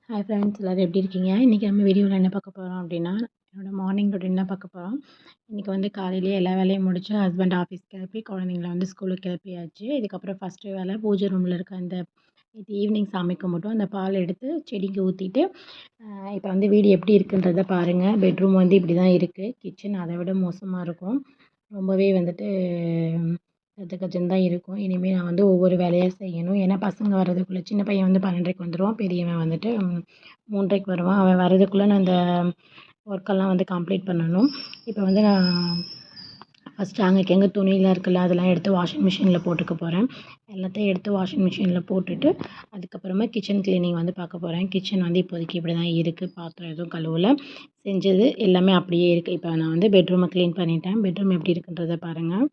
Hi friends, எல்லோரும் எப்படி இருக்கீங்க? இன்றைக்கி நம்ம வீடியோவில் என்ன பார்க்க போகிறோம் அப்படின்னா, என்னோடய மார்னிங் ரொட்டீன் தான் பார்க்க போகிறோம். இன்றைக்கி வந்து காலையிலேயே எல்லா வேலையும் முடிச்சு ஹஸ்பண்ட் ஆஃபீஸ் கிளப்பி குழந்தைங்கள வந்து ஸ்கூலுக்கு கிளப்பியாச்சு. இதுக்கப்புறம் ஃபஸ்ட்டு வேலை பூஜை ரூமில் இருக்க அந்த இது ஈவினிங் சாமி கும்பிட்டோம். அந்த பால் எடுத்து செடிக்கு ஊற்றிட்டு இப்போ வந்து வீடு எப்படி இருக்குன்றதை பாருங்கள். பெட்ரூம் வந்து இப்படி தான் இருக்குது. கிச்சன் அதை விட மோசமாக இருக்கும். ரொம்பவே வந்துட்டு கஜ கஜன்னு தான் இருக்கும். இனிமேல் நான் வந்து ஒவ்வொரு வேலையாக செய்யணும். ஏன்னா பசங்க வர்றதுக்குள்ளே சின்ன பையன் வந்து 12:30க்கு வந்துடுவான். பெரியவன் வந்துட்டு 3:30க்கு வருவான். அவன் வர்றதுக்குள்ளே நான் அந்த ஒர்க்கெல்லாம் வந்து கம்ப்ளீட் பண்ணணும். இப்போ வந்து நான் ஃபஸ்ட்டு அங்கங்கே துணியெலாம் இருக்குல்ல, அதெல்லாம் எடுத்து வாஷிங் மிஷினில் போட்டுக்க போகிறேன். எல்லாத்தையும் எடுத்து வாஷிங் மிஷினில் போட்டுட்டு அதுக்கப்புறமா கிச்சன் க்ளீனிங் வந்து பார்க்க போகிறேன். கிச்சன் வந்து இப்போதைக்கு இப்படி தான் இருக்குது. பாத்திரம் எதுவும் கழுவல. செஞ்சது எல்லாமே அப்படியே இருக்குது. இப்போ நான் வந்து பெட்ரூமை க்ளீன் பண்ணிட்டேன். பெட்ரூம் எப்படி இருக்குன்றதை பாருங்கள்.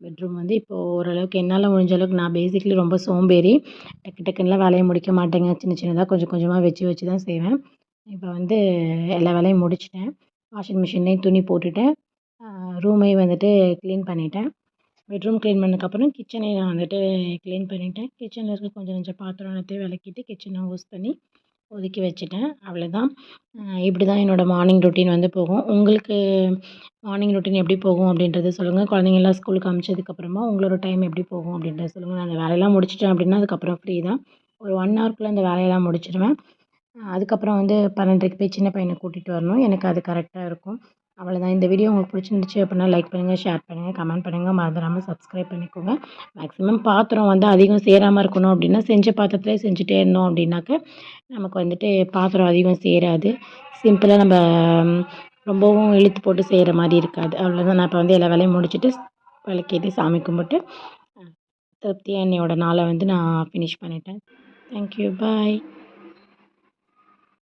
பெட்ரூம் வந்து இப்போது ஓரளவுக்கு என்னால் முடிஞ்ச அளவுக்கு நான் பேசிக்கலி ரொம்ப சோம்பேறி. டக்கு டக்குன்னுலாம் வேலையை முடிக்க மாட்டேங்க. சின்ன சின்னதாக கொஞ்சம் கொஞ்சமாக வச்சு தான் செய்வேன். இப்போ வந்து எல்லா வேலையும் முடிச்சுட்டேன். வாஷிங் மிஷின்லேயும் துணி போட்டுட்டேன். ரூமையும் வந்துட்டு க்ளீன் பண்ணிட்டேன். பெட்ரூம் க்ளீன் பண்ணதுக்கப்புறம் கிச்சனையும் நான் வந்துட்டு க்ளீன் பண்ணிட்டேன். கிச்சனில் இருக்க கொஞ்சம் கொஞ்சம் பாத்திரம் எல்லாத்தையும் விளக்கிட்டு கிச்சனை யூஸ் பண்ணி ஒதுக்கி வச்சுட்டேன். அவ்வளோதான். இப்படி தான் என்னோடய மார்னிங் ரொட்டீன் வந்து போகும். உங்களுக்கு மார்னிங் ரொட்டீன் எப்படி போகும் அப்படின்றத சொல்லுங்கள். குழந்தைங்கள்லாம் ஸ்கூலுக்கு அனுப்பிச்சதுக்கப்புறமா உங்களோட டைம் எப்படி போகும் அப்படின்றத சொல்லுங்கள். நான் அந்த வேலையெல்லாம் முடிச்சிட்டேன் அப்படின்னா அதுக்கப்புறம் ஃப்ரீ தான். ஒரு 1 ஹவர்க்குள்ளே அந்த வேலையெல்லாம் முடிச்சிடுவேன். அதுக்கப்புறம் வந்து 12:30க்கு போய் சின்ன பையனை கூட்டிகிட்டு வரணும். எனக்கு அது கரெக்டாக இருக்கும். அவ்வளோதான். இந்த வீடியோ உங்களுக்கு பிடிச்சிருந்துச்சு அப்படின்னா லைக் பண்ணுங்கள், ஷேர் பண்ணுங்கள், கமெண்ட் பண்ணுங்கள். மறந்துடாமல் சப்ஸ்கிரைப் பண்ணிக்கோங்க. மேக்ஸிமம் பாத்திரம் வந்து அதிகம் சேராமல் இருக்கணும் அப்படின்னா செஞ்ச பாத்திரத்திலே செஞ்சுட்டே இருந்தோம் அப்படின்னாக்க நமக்கு வந்துட்டு பாத்திரம் அதிகம் சேராது. சிம்பிளாக நம்ம ரொம்பவும் இழுத்து போட்டு செய்கிற மாதிரி இருக்காது. அவ்வளோதான். நான் இப்போ வந்து எல்லா வேலையும் முடிச்சுட்டு விளக்கேத்தி சாமி கும்பிட்டு திருப்தியாக என்னோடய நாளை வந்து நான் ஃபினிஷ் பண்ணிட்டேன். தேங்க்யூ. பாய்.